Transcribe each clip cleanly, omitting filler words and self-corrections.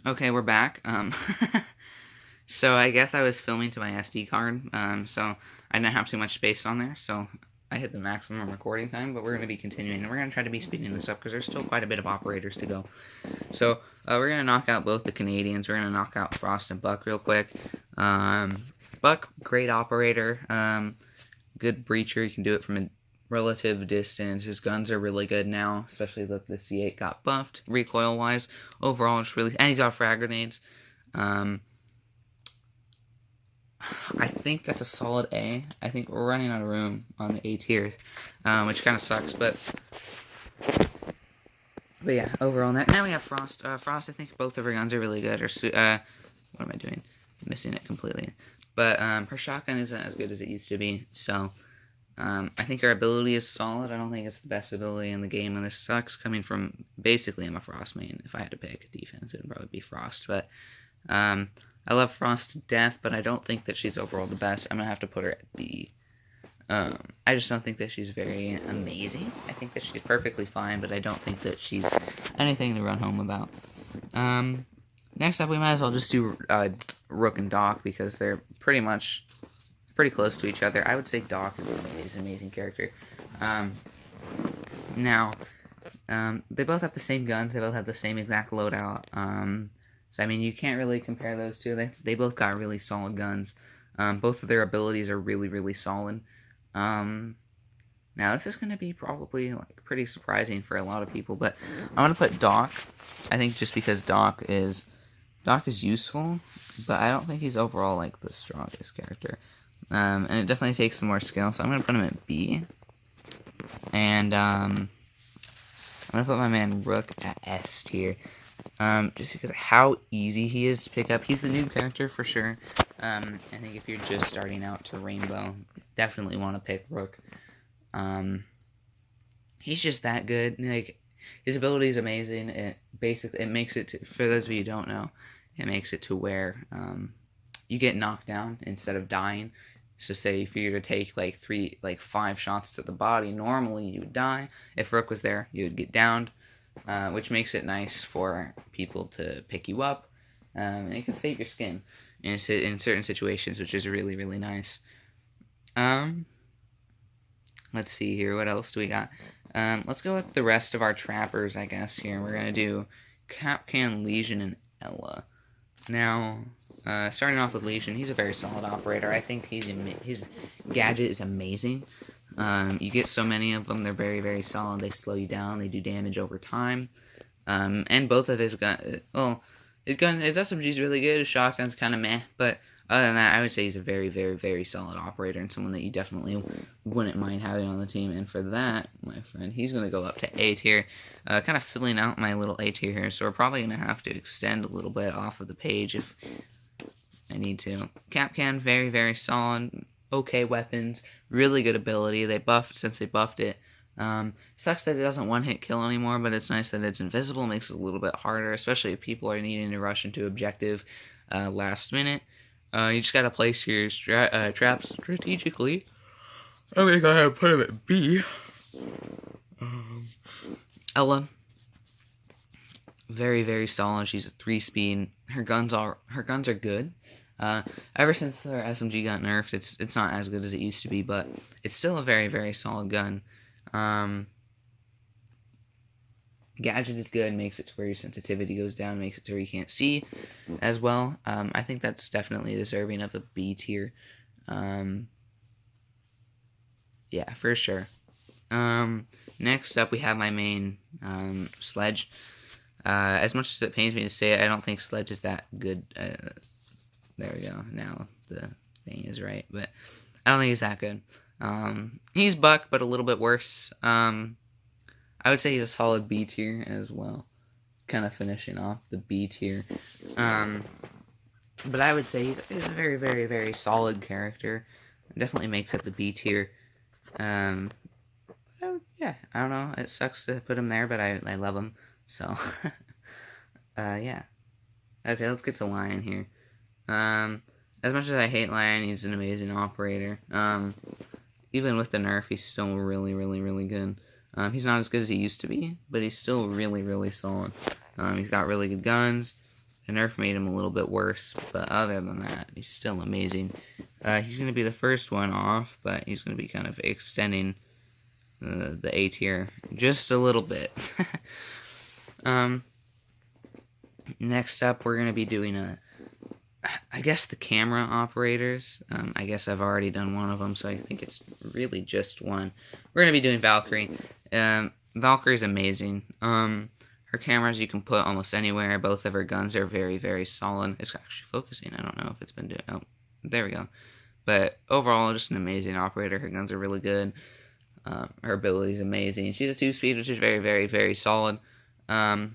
Okay, we're back. So I guess I was filming to my SD card, so I didn't have too much space on there, so I hit the maximum recording time, but we're going to be continuing, and we're going to try to be speeding this up, because there's still quite a bit of operators to go. So, we're going to knock out both the Canadians. We're going to knock out Frost and Buck real quick. Buck, great operator, good breacher. You can do it from a relative distance. His guns are really good now, especially that the C8 got buffed recoil-wise. Overall, it's really... And he's got frag grenades. I think that's a solid A. I think we're running out of room on the A tier, which kind of sucks, but yeah, overall, now we have Frost. Frost, I think both of her guns are really good. What am I doing? I'm missing it completely. But her shotgun isn't as good as it used to be, so I think her ability is solid. I don't think it's the best ability in the game, and this sucks coming from, basically, I'm a Frost main. If I had to pick a defense, it would probably be Frost, but I love Frost to death, but I don't think that she's overall the best. I'm going to have to put her at B. I just don't think that she's very amazing. I think that she's perfectly fine, but I don't think that she's anything to run home about. Next up, we might as well just do Rook and Doc, because they're pretty close to each other. I would say Doc is an amazing character. Now, they both have the same guns. They both have the same exact loadout. So, I mean, you can't really compare those two. They both got really solid guns. Both of their abilities are really, really solid. Now, this is going to be probably pretty surprising for a lot of people, but I'm going to put Doc. I think just because Doc is useful, but I don't think he's overall, the strongest character. And it definitely takes some more skill, so I'm going to put him at B. And, I'm going to put my man Rook at S tier. Just because of how easy he is to pick up. He's the new character for sure. I think if you're just starting out to Rainbow, definitely want to pick Rook. He's just that good. His ability is amazing. It makes it to, for those of you who don't know, it makes it to where you get knocked down instead of dying. So say if you were to take 5 shots to the body, normally you would die. If Rook was there, you would get downed. Which makes it nice for people to pick you up, and it can save your skin in certain situations, which is really, really nice. Let's see here, what else do we got? Let's go with the rest of our trappers, I guess, here. We're going to do Capcan, Legion, and Ella. Now, starting off with Legion, he's a very solid operator. I think his gadget is amazing. You get so many of them, they're very, very solid. They slow you down, they do damage over time. And both of his guns, his SMG is really good, his shotgun's kind of meh, but other than that, I would say he's a very, very, very solid operator, and someone that you definitely wouldn't mind having on the team. And for that, my friend, he's going to go up to A tier, kind of filling out my little A tier here, so we're probably going to have to extend a little bit off of the page if I need to. Capcan, very, very solid. Okay weapons, really good ability. Since they buffed it. Sucks that it doesn't one-hit kill anymore, but it's nice that it's invisible. Makes it a little bit harder, especially if people are needing to rush into objective last minute. You just gotta place your traps strategically. I'm gonna go ahead and put him at B. Ella, very, very solid. She's a 3-speed. Her guns are good. Ever since their SMG got nerfed, it's not as good as it used to be, but it's still a very, very solid gun. Gadget is good, makes it to where your sensitivity goes down, makes it to where you can't see as well. I think that's definitely deserving of a B tier. Yeah, for sure. Next up, we have my main, Sledge. As much as it pains me to say it, I don't think Sledge is that good. There we go. Now the thing is right, but I don't think he's that good. He's Buck, but a little bit worse. I would say he's a solid B tier as well. Kind of finishing off the B tier. But I would say he's a very, very, very solid character. Definitely makes it the B tier. Yeah, I don't know. It sucks to put him there, but I love him. So, yeah. Okay, let's get to Lion here. As much as I hate Lion, he's an amazing operator. Even with the nerf, he's still really, really, really good. He's not as good as he used to be, but he's still really, really solid. He's got really good guns. The nerf made him a little bit worse, but other than that, he's still amazing. He's going to be the first one off, but he's going to be kind of extending the A tier just a little bit. Next up, we're going to be doing I guess the camera operators. I guess I've already done one of them, so I think it's really just one. We're going to be doing Valkyrie. Valkyrie's amazing. Her cameras you can put almost anywhere. Both of her guns are very, very solid. It's actually focusing. I don't know if it's been doing... Oh, there we go. But overall, just an amazing operator. Her guns are really good. Her ability is amazing. She's a 2-speed, which is very, very, very solid. I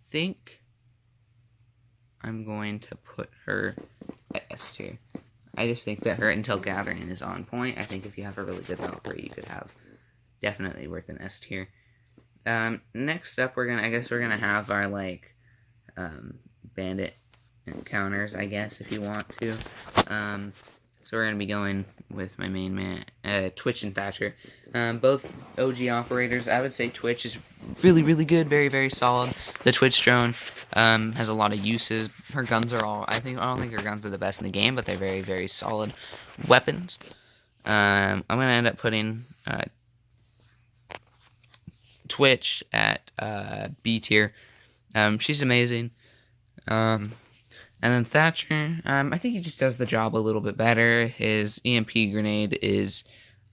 think I'm going to put her at S tier. I just think that her intel gathering is on point. I think if you have a really good Valkyrie, you could have definitely worth an S tier. Next up, I guess we're gonna have our bandit encounters, I guess, if you want to. So we're gonna be going with my main man, Twitch and Thatcher. Both OG operators. I would say Twitch is really, really good, very, very solid. The Twitch drone has a lot of uses. Her guns are I don't think her guns are the best in the game, but they're very, very solid weapons. I'm gonna end up putting Twitch at B tier. She's amazing. And then Thatcher, I think he just does the job a little bit better. His EMP grenade is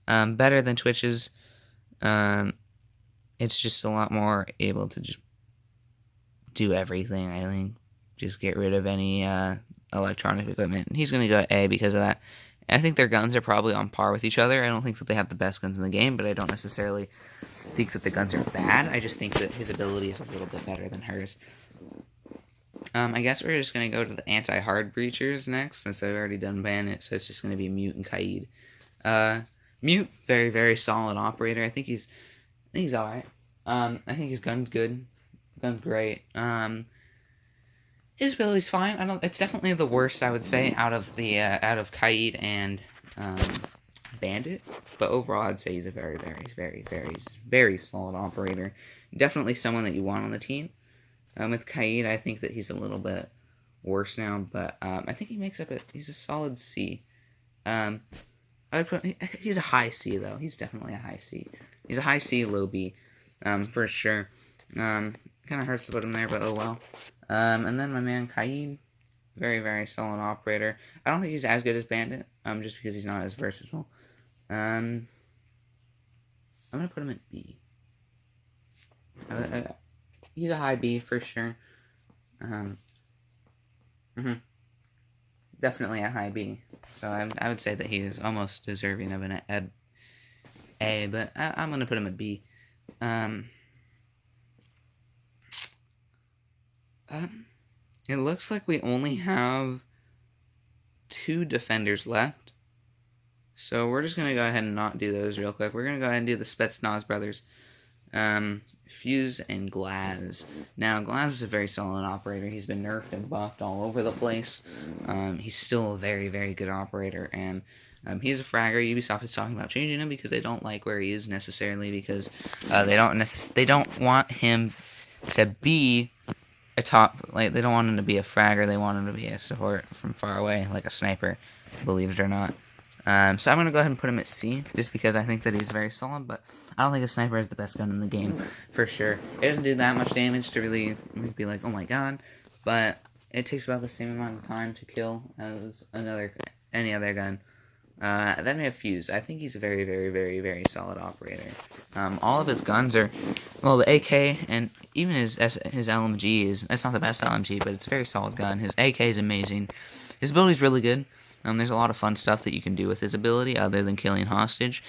better than Twitch's. It's just a lot more able to just do everything, I think. Just get rid of any electronic equipment. He's going to go A because of that. I think their guns are probably on par with each other. I don't think that they have the best guns in the game, but I don't necessarily think that the guns are bad. I just think that his ability is a little bit better than hers. I guess we're just going to go to the anti-hard breachers next, since I've already done Bandit, so it's just going to be Mute and Kaid. Mute, very, very solid operator. I think he's alright. I think his gun's good. Gun's great. His ability's fine. It's definitely the worst, I would say, out of Kaid and Bandit. But overall, I'd say he's a very, very, very, very, very solid operator. Definitely someone that you want on the team. With Kaid, I think that he's a little bit worse now, but I think he makes up he's a solid C. He's a high C, though. He's definitely a high C. He's a high C, low B, for sure. Kind of hurts to put him there, but oh well. And then my man Kaid, very, very solid operator. I don't think he's as good as Bandit, just because he's not as versatile. I'm going to put him at B. He's a high B for sure. Definitely a high B. So I would say that he is almost deserving of an A, but I'm going to put him at B. It looks like we only have 2 defenders left. So we're just going to go ahead and not do those real quick. We're going to go ahead and do the Spetsnaz brothers. Fuse and Glaz. Now, Glaz is a very solid operator. He's been nerfed and buffed all over the place. He's still a very, very good operator, and he's a fragger. Ubisoft is talking about changing him because they don't like where he is necessarily, because they don't want him to be a top, they don't want him to be a fragger. They want him to be a support from far away, like a sniper, believe it or not. So I'm going to go ahead and put him at C, just because I think that he's very solid, but I don't think a sniper is the best gun in the game, for sure. It doesn't do that much damage to really be like, oh my god, but it takes about the same amount of time to kill as any other gun. Then we have Fuse. I think he's a very, very, very, very solid operator. All of his guns are, well, the AK, and even his LMG it's not the best LMG, but it's a very solid gun. His AK is amazing. His ability is really good. There's a lot of fun stuff that you can do with his ability, other than killing hostage.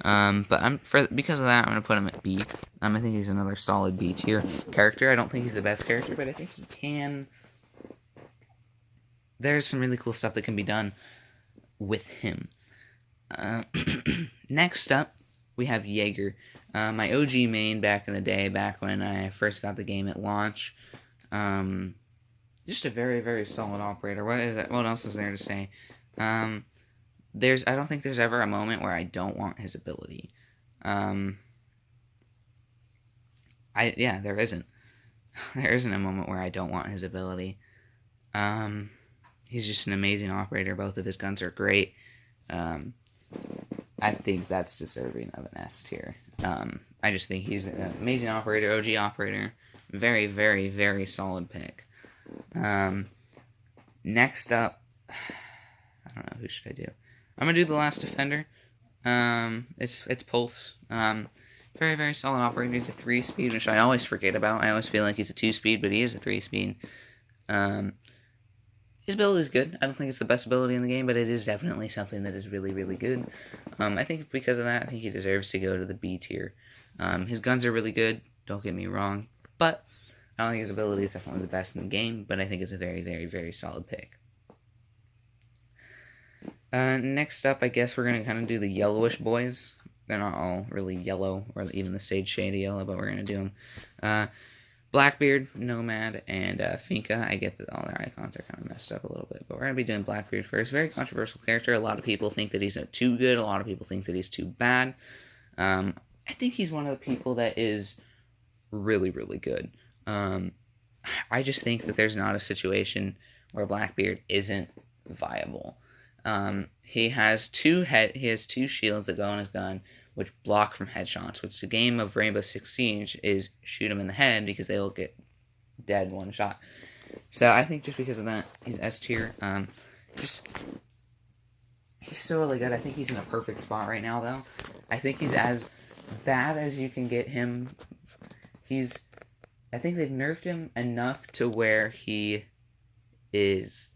But because of that, I'm going to put him at B. I think he's another solid B tier character. I don't think he's the best character, but I think he can. There's some really cool stuff that can be done with him. Next up, we have Jaeger. My OG main back in the day, back when I first got the game at launch. Just a very, very solid operator. What else is there to say? I don't think there's ever a moment where I don't want his ability. There isn't. there isn't a moment where I don't want his ability. He's just an amazing operator. Both of his guns are great. I think that's deserving of an S tier. I just think he's an amazing operator, OG operator. Very, very, very solid pick. Next up, I don't know, who should I do? I'm going to do the last defender. It's Pulse. Very, very solid operator. He's a 3-speed, which I always forget about. I always feel like he's a 2-speed, but he is a 3-speed. His ability is good. I don't think it's the best ability in the game, but it is definitely something that is really, really good. I think because of that, I think he deserves to go to the B tier. His guns are really good, don't get me wrong, but I don't think his ability is definitely the best in the game, but I think it's a very, very, very solid pick. Next up, I guess we're going to kind of do the yellowish boys. They're not all really yellow, or even the sage shade of yellow, but we're going to do them. Blackbeard, Nomad, and Finka. I get that all their icons are kind of messed up a little bit, but we're going to be doing Blackbeard first. Very controversial character. A lot of people think that he's too good. A lot of people think that he's too bad. I think he's one of the people that is really, really good. I just think that there's not a situation where Blackbeard isn't viable. He has two shields that go on his gun, which block from headshots, which the game of Rainbow Six Siege is shoot him in the head because they will get dead one shot. So I think just because of that, he's S tier. He's still really good. I think he's in a perfect spot right now, though. I think he's as bad as you can get him. I think they've nerfed him enough to where he is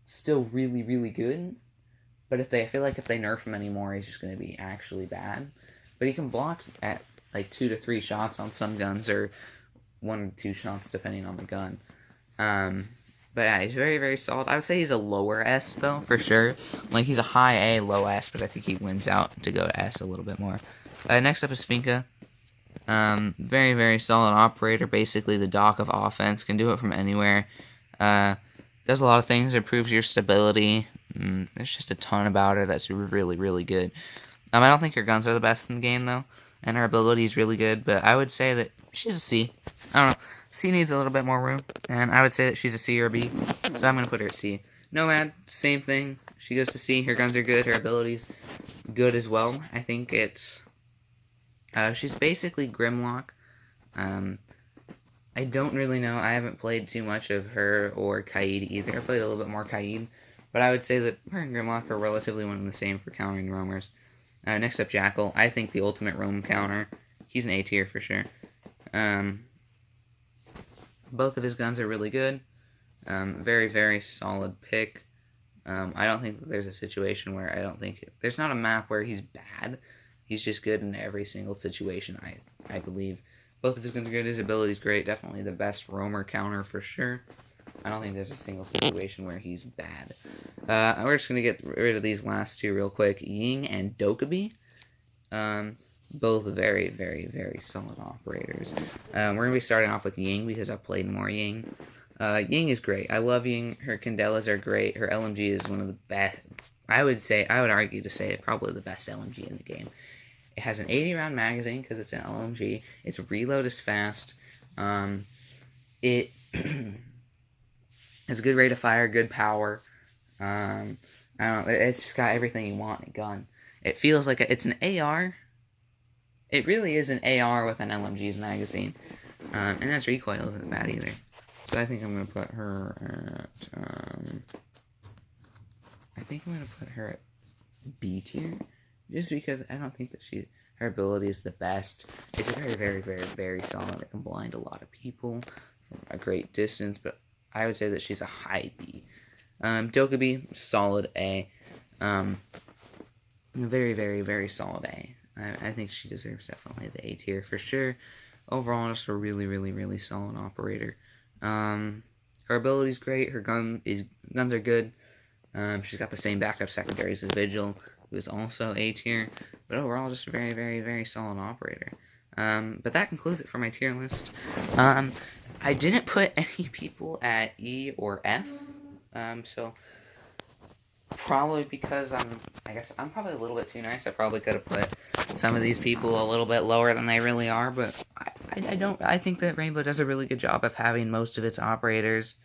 still really, really good. But I feel like if they nerf him anymore, he's just going to be actually bad. But he can block at like 2 to 3 shots on some guns, or 1 or 2 shots depending on the gun. But yeah, he's very, very solid. I would say he's a lower S though, for sure. Like he's a high A, low S, but I think he wins out to go to S a little bit more. Next up is Finka. Very, very solid operator. Basically the dock of offense. Can do it from anywhere. Does a lot of things. Improves your stability. There's just a ton about her that's really, really good. I don't think her guns are the best in the game, though. And her ability is really good. But I would say that she's a C. I don't know. C needs a little bit more room. And I would say that she's a C or a B. So I'm going to put her at C. Nomad, same thing. She goes to C. Her guns are good. Her ability's good as well. I think it's... she's basically Grimlock. I don't really know. I haven't played too much of her or Kaid either. I played a little bit more Kaid. But I would say that her and Grimlock are relatively one and the same for countering roamers. Next up, Jackal. I think the ultimate roam counter. He's an A tier for sure. Both of his guns are really good. Very, very solid pick. I don't think that there's a situation where there's not a map where he's bad. He's just good in every single situation, I believe. Both of his guns are good. His ability's great. Definitely the best roamer counter for sure. I don't think there's a single situation where he's bad. We're just going to get rid of these last two real quick. Ying and Dokkaebi. Both very, very, very solid operators. We're going to be starting off with Ying because I've played more Ying. Ying is great. I love Ying. Her Candelas are great. Her LMG is one of the best. I would argue to say it's probably the best LMG in the game. It has an 80-round magazine because it's an LMG. Its reload is fast. It has a good rate of fire, good power. I don't know. It's just got everything you want in a gun. It feels like it's an AR. It really is an AR with an LMG's magazine. And its recoil isn't bad either. So I think I'm going to put her at... I think I'm going to put her at B tier. Just because I don't think that her ability is the best. It's very, very, very, very solid. It can blind a lot of people from a great distance. But I would say that she's a high B. Dokkaebi, solid A. Very, very, very solid A. I think she deserves definitely the A tier for sure. Overall, just a really, really, really solid operator. Her ability's great. Her guns are good. She's got the same backup secondaries as Vigil, who is also A tier. But overall, just a very, very, very solid operator. But that concludes it for my tier list. I didn't put any people at E or F. So probably because I guess I'm probably a little bit too nice. I probably could have put some of these people a little bit lower than they really are, but I think that Rainbow does a really good job of having most of its operators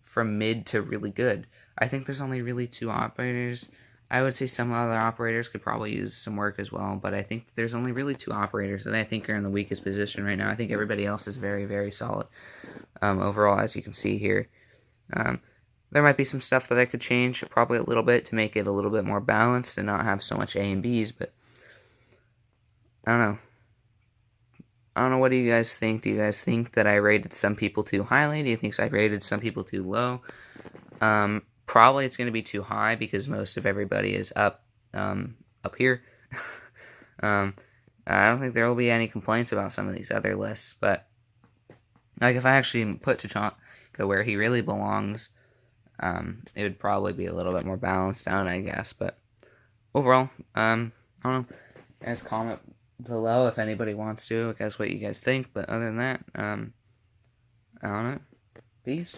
from mid to really good. I think there's only really 2 operators. I would say some other operators could probably use some work as well, but I think there's only really 2 operators that I think are in the weakest position right now. I think everybody else is very, very solid overall, as you can see here. There might be some stuff that I could change, probably a little bit, to make it a little bit more balanced and not have so much A and Bs, but I don't know. I don't know, what do you guys think? Do you guys think that I rated some people too highly? Do you think I rated some people too low? Probably it's going to be too high because most of everybody is up here. I don't think there will be any complaints about some of these other lists, but like if I actually put Tachanka where he really belongs, it would probably be a little bit more balanced out, I guess. But overall, I don't know. Guys, comment below if anybody wants to, I guess, what you guys think. But other than that, I don't know. Peace.